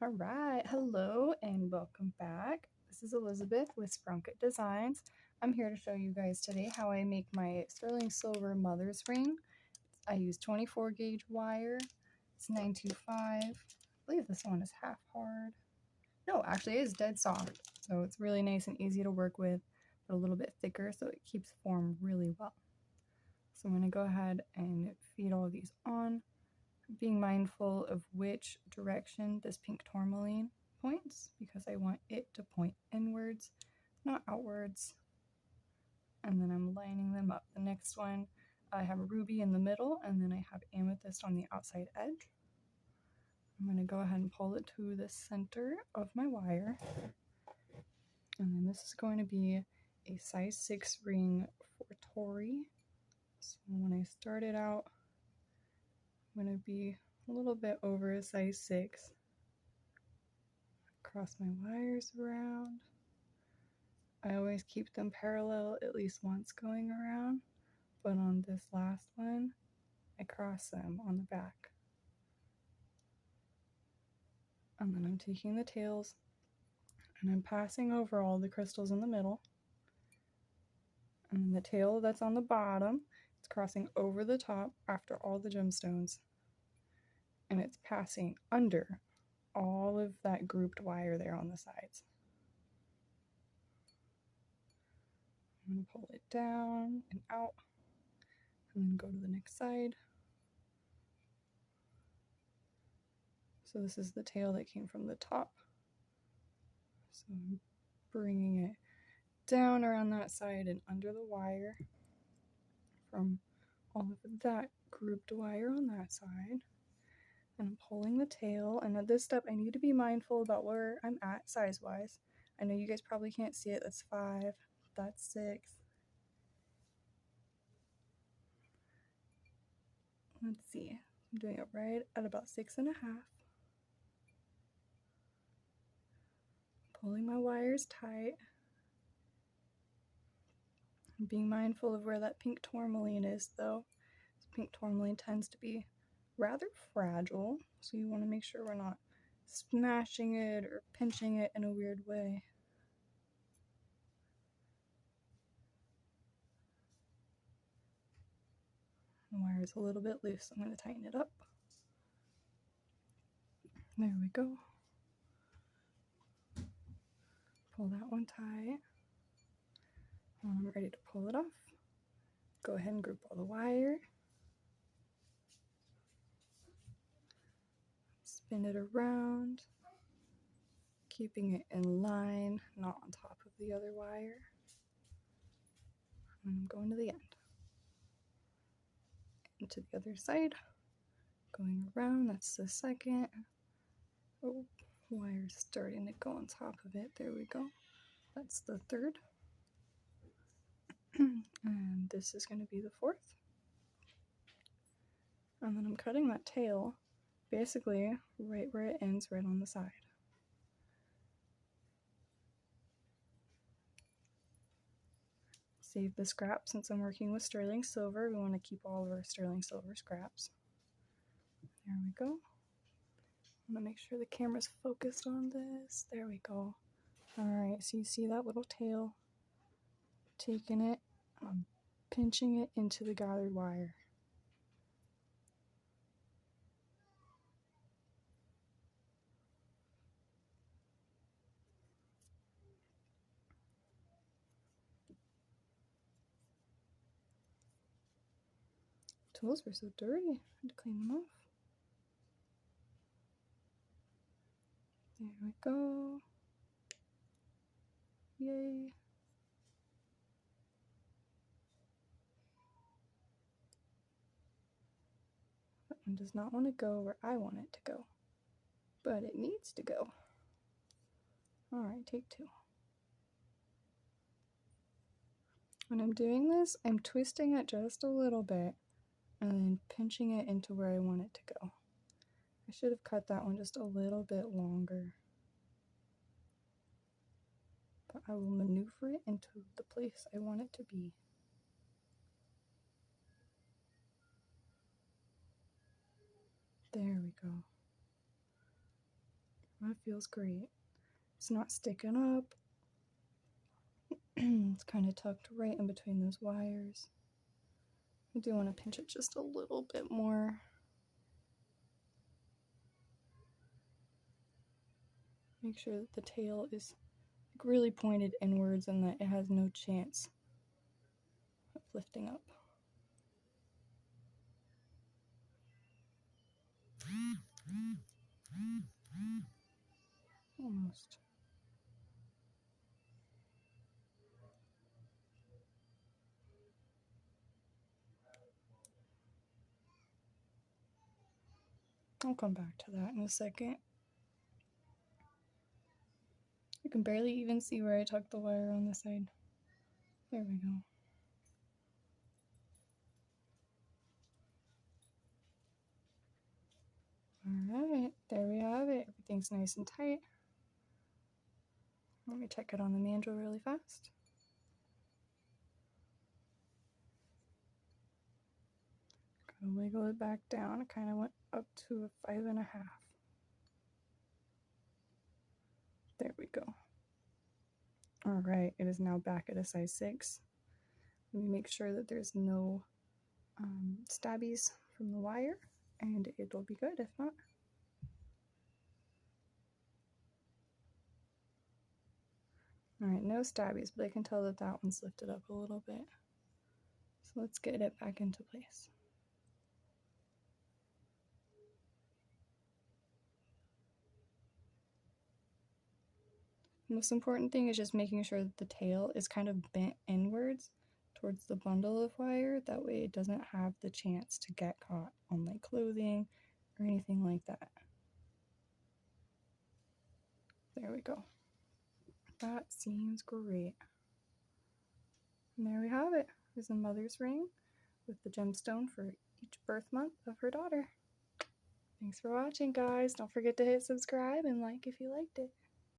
All right, hello and welcome back. This is Elizabeth with Sprunket Designs. I'm here to show you guys today how I make my sterling silver mother's ring. I use 24 gauge wire. It's 925. I believe this one is half hard. No, actually it is dead soft. So it's really nice and easy to work with, but a little bit thicker so it keeps form really well. So I'm going to go ahead and feed all of these on, being mindful of which direction this pink tourmaline points, because I want it to point inwards, not outwards. And then I'm lining them up. The next one, I have a ruby in the middle, and then I have amethyst on the outside edge. I'm going to go ahead and pull it to the center of my wire. And then this is going to be a size 6 ring for Tori. So when I start it out, I'm going to be a little bit over a size 6. Cross my wires around. I always keep them parallel at least once going around, but on this last one, I cross them on the back. And then I'm taking the tails and I'm passing over all the crystals in the middle. And then the tail that's on the bottom, it's crossing over the top after all the gemstones. And it's passing under all of that grouped wire there on the sides. I'm going to pull it down and out, and then go to the next side. So this is the tail that came from the top. So I'm bringing it down around that side and under the wire from all of that grouped wire on that side. And I'm pulling the tail, and at this step I need to be mindful about where I'm at size-wise. I know you guys probably can't see it. That's 5, that's 6. Let's see, I'm doing it right at about 6.5. Pulling my wires tight. Being mindful of where that pink tourmaline is though. This pink tourmaline tends to be rather fragile, so you want to make sure we're not smashing it or pinching it in a weird way. The wire is a little bit loose, so I'm going to tighten it up. There we go. Pull that one tight. When I'm ready to pull it off, go ahead and group all the wire. Spin it around, keeping it in line, not on top of the other wire. And I'm going to the end. And to the other side, going around, that's the second. Oh, wire's starting to go on top of it. There we go. That's the third. And this is going to be the fourth. And then I'm cutting that tail basically right where it ends, right on the side. Save the scrap. Since I'm working with sterling silver, we want to keep all of our sterling silver scraps. There we go. I want to make sure the camera's focused on this. There we go. Alright, so you see that little tail? Taking it, I'm pinching it into the gathered wire. Tools were so dirty. I had to clean them off. There we go. Yay. That one does not want to go where I want it to go, but it needs to go. Alright, take 2. When I'm doing this, I'm twisting it just a little bit and then pinching it into where I want it to go. I should have cut that one just a little bit longer. But I will maneuver it into the place I want it to be. There we go. That feels great. It's not sticking up. It's kind of tucked right in between those wires. I do want to pinch it just a little bit more. Make sure that the tail is really pointed inwards and that it has no chance of lifting up. Almost. I'll come back to that in a second. You can barely even see where I tucked the wire on the side. There we go. Alright, there we have it. Everything's nice and tight. Let me check it on the mandrel really fast. Gotta wiggle it back down. It kind of went up to a 5.5. There we go. Alright, it is now back at a size 6. Let me make sure that there's no stabbies from the wire, and it'll be good if not. Alright, no stabbies, but I can tell that that one's lifted up a little bit. So let's get it back into place. The most important thing is just making sure that the tail is kind of bent inwards towards the bundle of wire. That way it doesn't have the chance to get caught on like clothing or anything like that. There we go. That seems great. And there we have it. There's a mother's ring with the gemstone for each birth month of her daughter. Thanks for watching, guys. Don't forget to hit subscribe and like if you liked it.